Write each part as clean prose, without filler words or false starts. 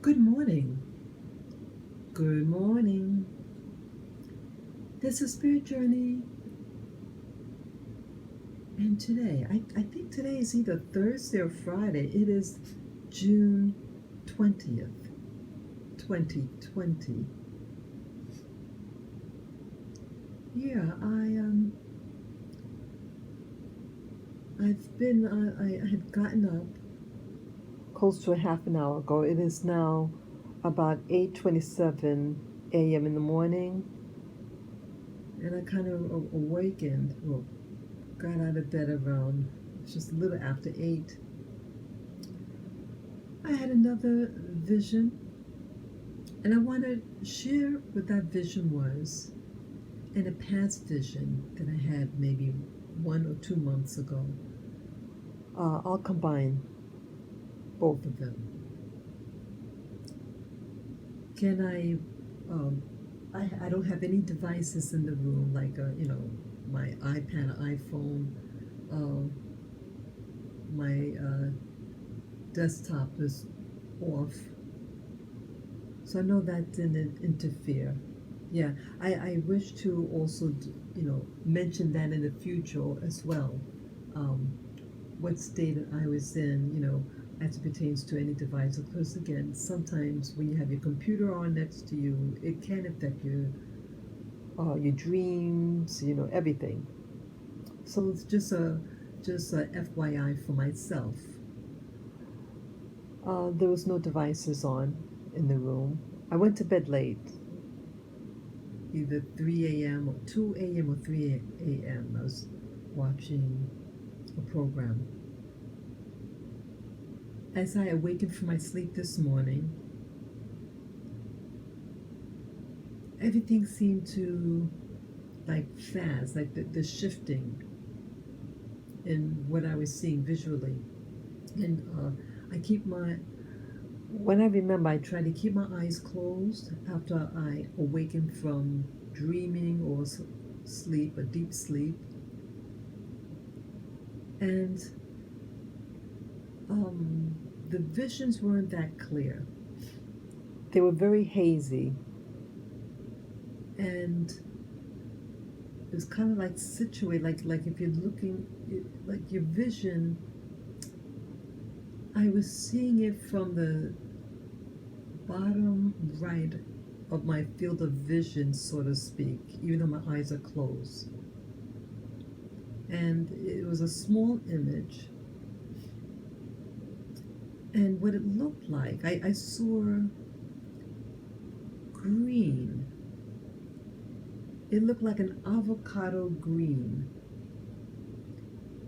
Good morning. Good morning. This is Spirit Journey. And today, I think today is either Thursday or Friday. It is June 20th, 2020. Yeah, I had gotten up close to a half an hour ago. It is now about 8:27 a.m. in the morning. And I kind of awakened, well, got out of bed around just a little after 8. I had another vision, and I want to share what that vision was, and a past vision that I had maybe 1 or 2 months ago. I'll combine both of them. Can I? Um, I don't have any devices in the room, like my iPad, iPhone. Uh, my desktop is off, so I know that didn't interfere. Yeah, I wish to also, mention that in the future as well. Um, what state I was in, as it pertains to any device. Because again, sometimes when you have your computer on next to you, it can affect your dreams, everything. So it's just a FYI for myself. There was no devices on in the room. I went to bed late, either 3 a.m. or 2 a.m. or 3 a.m. I was watching a program. As I awakened from my sleep this morning, everything seemed to like fast, like the shifting in what I was seeing visually. And I keep my, when I remember, I try to keep my eyes closed after I awaken from dreaming or sleep, a deep sleep. And the visions weren't that clear. They were very hazy. And it was kind of like situated, like if you're looking, like your vision, I was seeing it from the bottom right of my field of vision, so to speak, even though my eyes are closed. And it was a small image. And what it looked like, I saw green. It looked like an avocado green.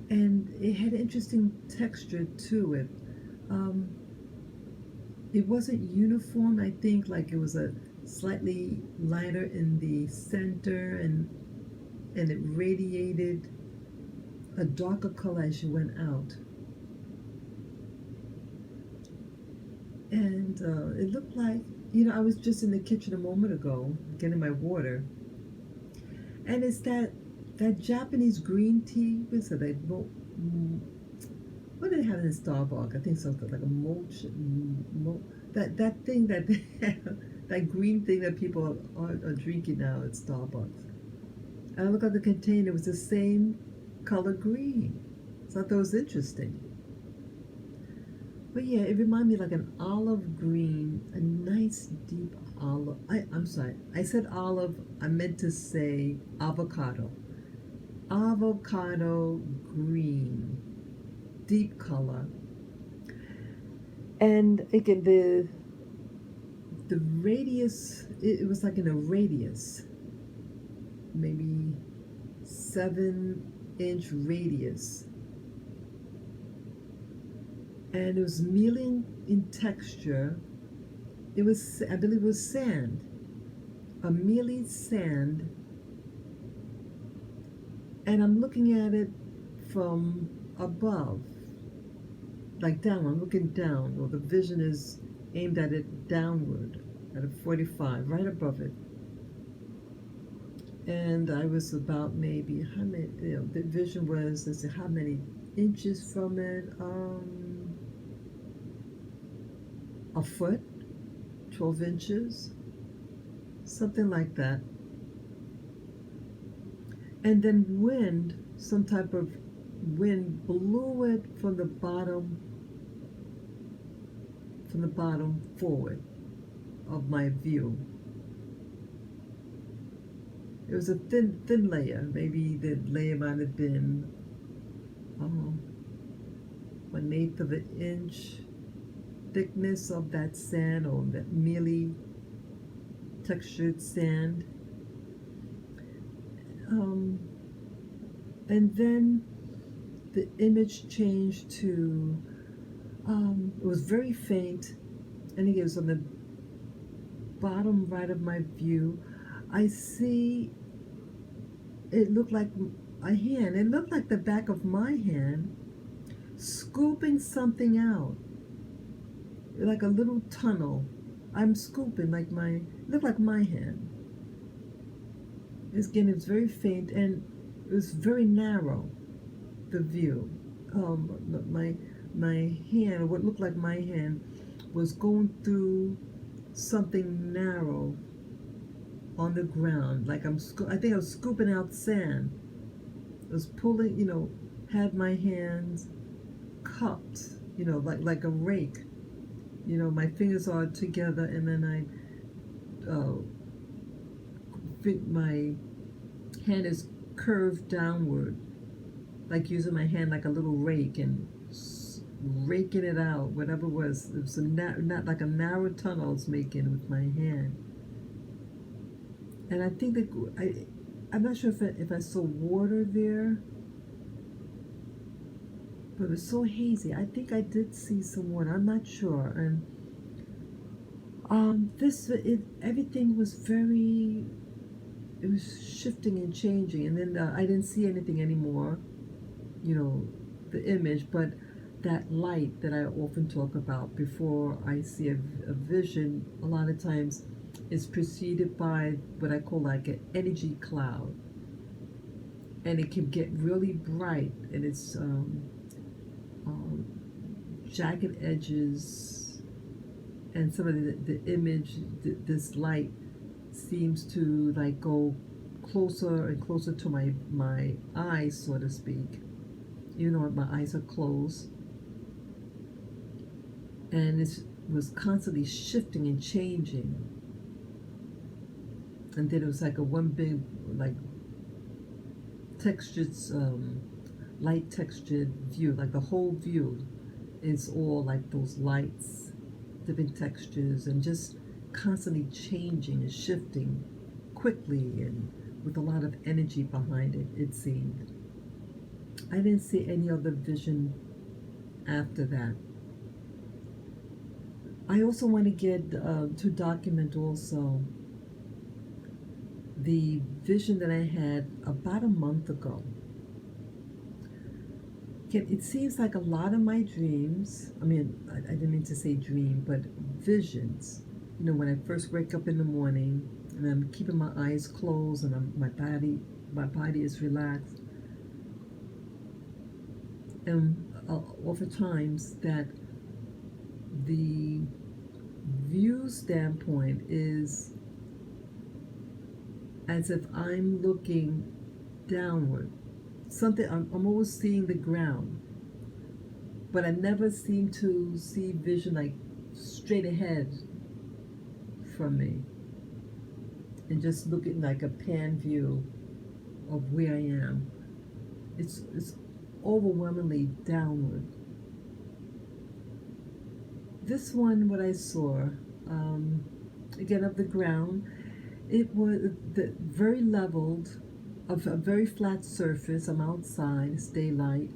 And it had interesting texture to it. Um, it wasn't uniform. I think like it was a slightly lighter in the center, and it radiated a darker color as you went out. And it looked like, I was just in the kitchen a moment ago getting my water, and it's that Japanese green tea. What's it? What do they have in Starbucks? I think something like a that thing that they have, that green thing that people are drinking now at Starbucks. And I look at the container; it was the same color green. So I thought that was interesting. But yeah, it reminded me like an olive green, a nice deep olive. I'm sorry, I said olive. I meant to say avocado. Avocado green, deep color. And again, the radius, it was like in a radius, maybe 7-inch radius. And it was milling in texture. It was, I believe it was sand, a mealy sand. And I'm looking at it from above, like down. I'm looking down, or the vision is aimed at it downward at a 45, right above it. And I was about maybe how many? The vision was, let's see, how many inches from it? A foot. 12 inches, something like that. And then wind, some type of wind blew it from the bottom forward of my view. It was a thin layer. Maybe the layer might have been 1/8 of an inch thickness of that sand, or that mealy textured sand. And then the image changed to, it was very faint. I think it was on the bottom right of my view. I see, it looked like a hand. It looked like the back of my hand scooping something out, like a little tunnel. I'm scooping like it looked like my hand. Again, it was very faint and it was very narrow, the view. My hand, or what looked like my hand, was going through something narrow on the ground. Like I think I was scooping out sand. I was pulling, had my hands cupped, like a rake. My fingers are together, and then my hand is curved downward, like using my hand like a little rake and raking it out, whatever it was. It was not like a narrow tunnel I was making with my hand. And I think that I'm not sure if I saw water there, but it was so hazy. I think I did see some water. I'm not sure. And everything was very. It was shifting and changing, and then I didn't see anything anymore. The image, but that light that I often talk about before I see a vision, a lot of times is preceded by what I call like an energy cloud, and it can get really bright, and it's jagged edges, and some of the image, this light seems to like go closer and closer to my eyes, so to speak, even though my eyes are closed. And it was constantly shifting and changing. And then it was like a one big, like, textured, light textured view. Like the whole view is all like those lights, different textures, and just constantly changing and shifting quickly and with a lot of energy behind it, it seemed. I didn't see any other vision after that. I also want to get to document also the vision that I had about a month ago. It seems like a lot of my dreams, I didn't mean to say dream, but visions, when I first wake up in the morning and I'm keeping my eyes closed and my body is relaxed, and oftentimes that the view standpoint is as if I'm looking downward. I'm always seeing the ground, but I never seem to see vision like straight ahead from me, and just looking like a pan view of where I am. It's overwhelmingly downward. This one, what I saw, again, of the ground, it was very leveled, of a very flat surface. I'm outside, it's daylight,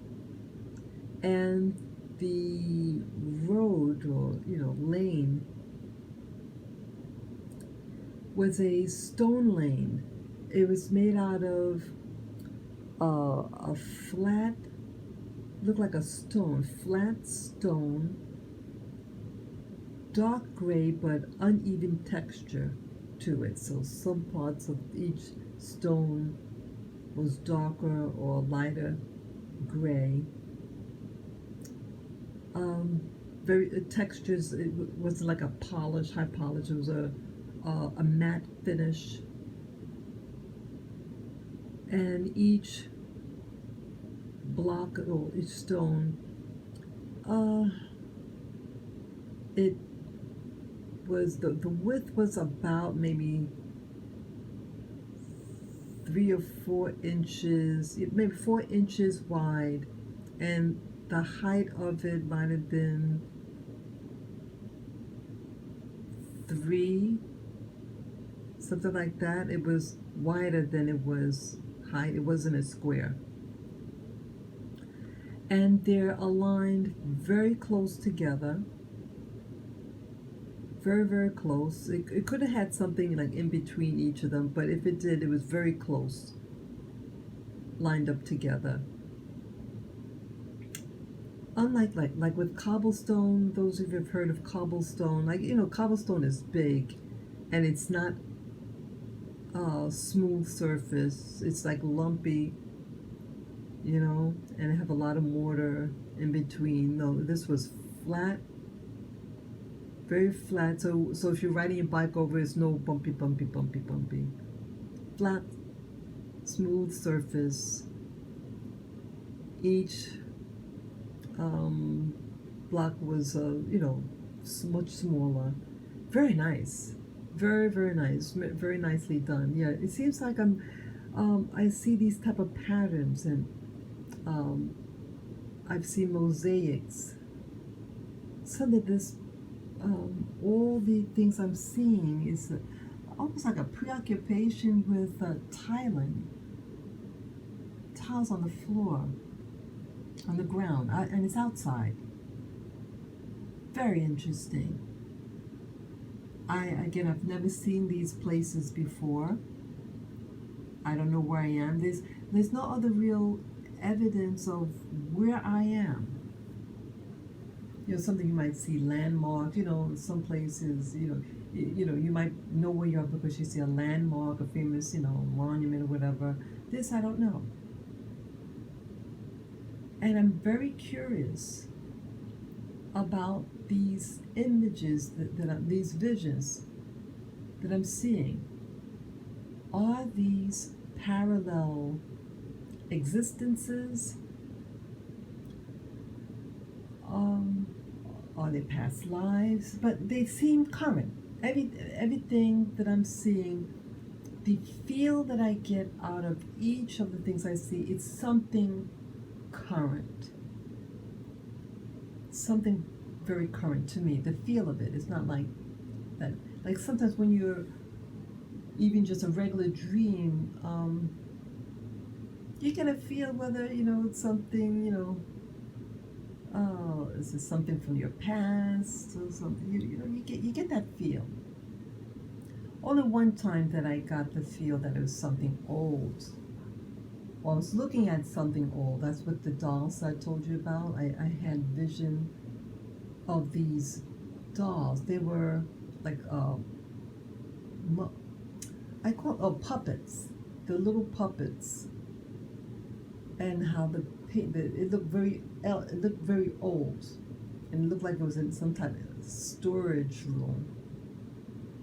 and the road, or lane, was a stone lane. It was made out of a flat, looked like a flat stone, dark gray but uneven texture to it. So some parts of each stone was darker or lighter gray. very textures. Wasn't like a polish, high polish. It was a matte finish, and each block or each stone, uh, it was the width was about maybe 3 or 4 inches, maybe 4 inches wide, and the height of it might have been three, something like that. It was wider than it was height. It wasn't a square. And they're aligned very close together. Very, very close. It could have had something like in between each of them, but if it did, it was very close, lined up together. Unlike like with cobblestone, those of you have heard of cobblestone, cobblestone is big, and it's not smooth surface. It's like lumpy, and I have a lot of mortar in between. No, this was flat, very flat. So if you're riding your bike over, it's no bumpy, bumpy, bumpy, bumpy. Flat, smooth surface. Each block was, much smaller. Very nice. Very, very nice. Very nicely done. Yeah, it seems like I see these type of patterns, and I've seen mosaics. Some of this, all the things I'm seeing is almost like a preoccupation with tiling, tiles on the floor, on the ground, and it's outside. Very interesting. I've never seen these places before. I don't know where I am. There's no other real evidence of where I am. Something you might see landmark. Some places, you might know where you are because you see a landmark, a famous, monument or whatever. This I don't know. And I'm very curious about these images these visions that I'm seeing. Are these parallel existences? Are they past lives? But they seem current. Everything that I'm seeing, the feel that I get out of each of the things I see, it's something current. Something very current to me. The feel of it is not like that. Like sometimes when you're even just a regular dream, you're gonna feel whether it's something. Is this something from your past or something? You get that feel. Only one time that I got the feel that it was something old. Well, I was looking at something old. That's what the dolls I told you about. I had vision of these dolls. They were like I call puppets. The little puppets, and how it looked very old, and it looked like it was in some type of storage room.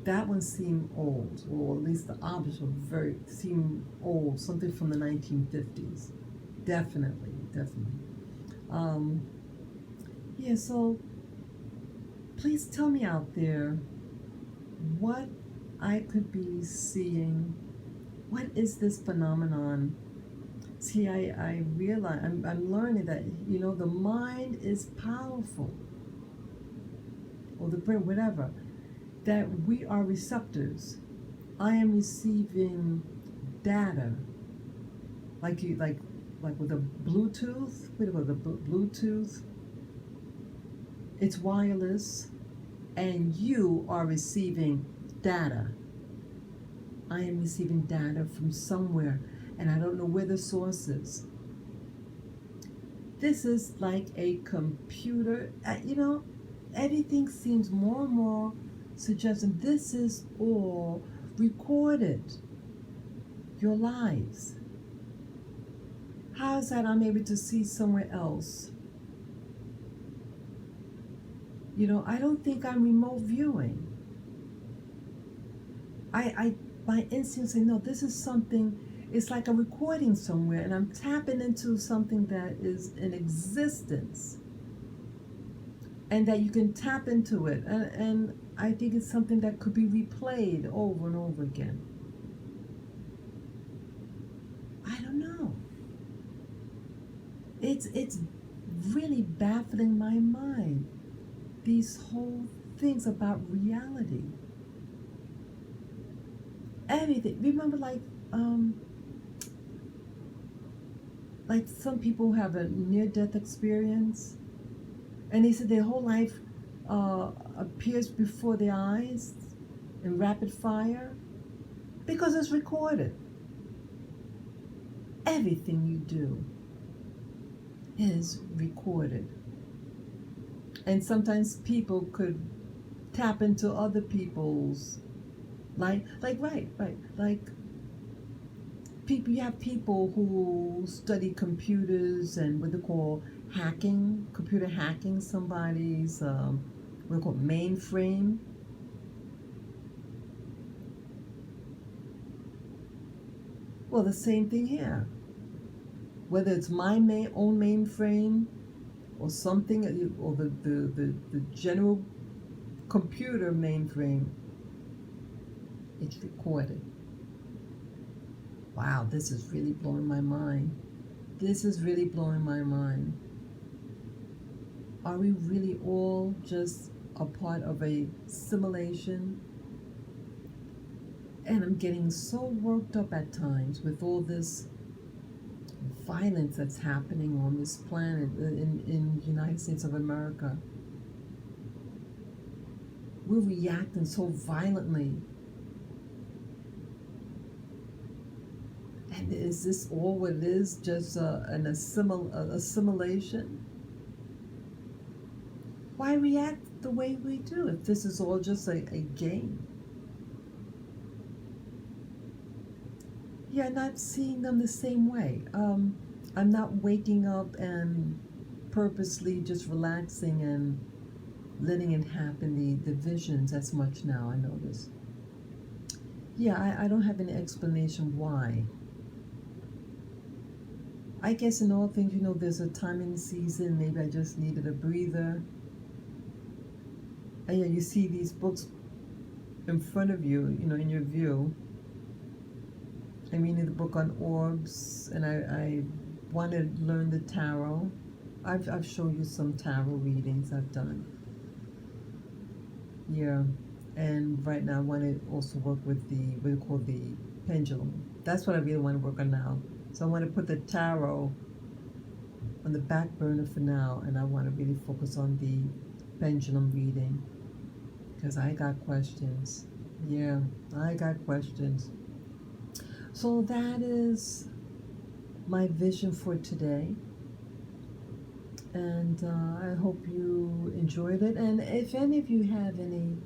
That one seemed old, or at least the objects seemed old, something from the 1950s. Definitely. Yeah, so please tell me out there what I could be seeing. What is this phenomenon? See, I realize, I'm learning that, the mind is powerful, or the brain, whatever, that we are receptors. I am receiving data, like with a Bluetooth, Bluetooth, it's wireless, and you are receiving data. I am receiving data from somewhere, and I don't know where the source is. This is like a computer. Everything seems more and more suggesting this is all recorded. Your lives. How is that I'm able to see somewhere else? I don't think I'm remote viewing. I my instincts say no. This is something. It's like a recording somewhere, and I'm tapping into something that is in existence, and that you can tap into it, and I think it's something that could be replayed over and over again. I don't know. It's really baffling my mind. These whole things about reality. Everything. Remember, like some people have a near-death experience, and they said their whole life appears before their eyes in rapid fire because it's recorded. Everything you do is recorded, and sometimes people could tap into other people's like people. You have people who study computers and what they call hacking, computer hacking somebody's what they call mainframe. Well, the same thing here. Whether it's my own mainframe or something, or the general computer mainframe, it's recorded. Wow, this is really blowing my mind. This is really blowing my mind. Are we really all just a part of a simulation? And I'm getting so worked up at times with all this violence that's happening on this planet in the United States of America. We're reacting so violently. And is this all what it is? Just an assimilation? Why react the way we do if this is all just a game? You're not seeing them the same way. I'm not waking up and purposely just relaxing and letting it happen, the visions as much now, I notice. Yeah, I don't have any explanation why. I guess in all things, there's a time in the season. Maybe I just needed a breather. And yeah, you see these books in front of you, in your view. I'm reading the book on orbs, and I want to learn the tarot. I've shown you some tarot readings I've done. Yeah, and right now I want to also work with what we call the pendulum. That's what I really want to work on now. So I want to put the tarot on the back burner for now, and I want to really focus on the pendulum reading because I got questions. Yeah, I got questions. So that is my vision for today, and I hope you enjoyed it. And if any of you have any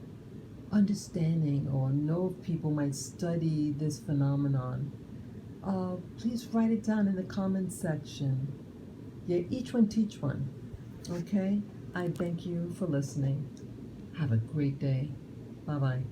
understanding or know if people might study this phenomenon, please write it down in the comments section. Yeah, each one teach one. Okay? I thank you for listening. Have a great day. Bye-bye.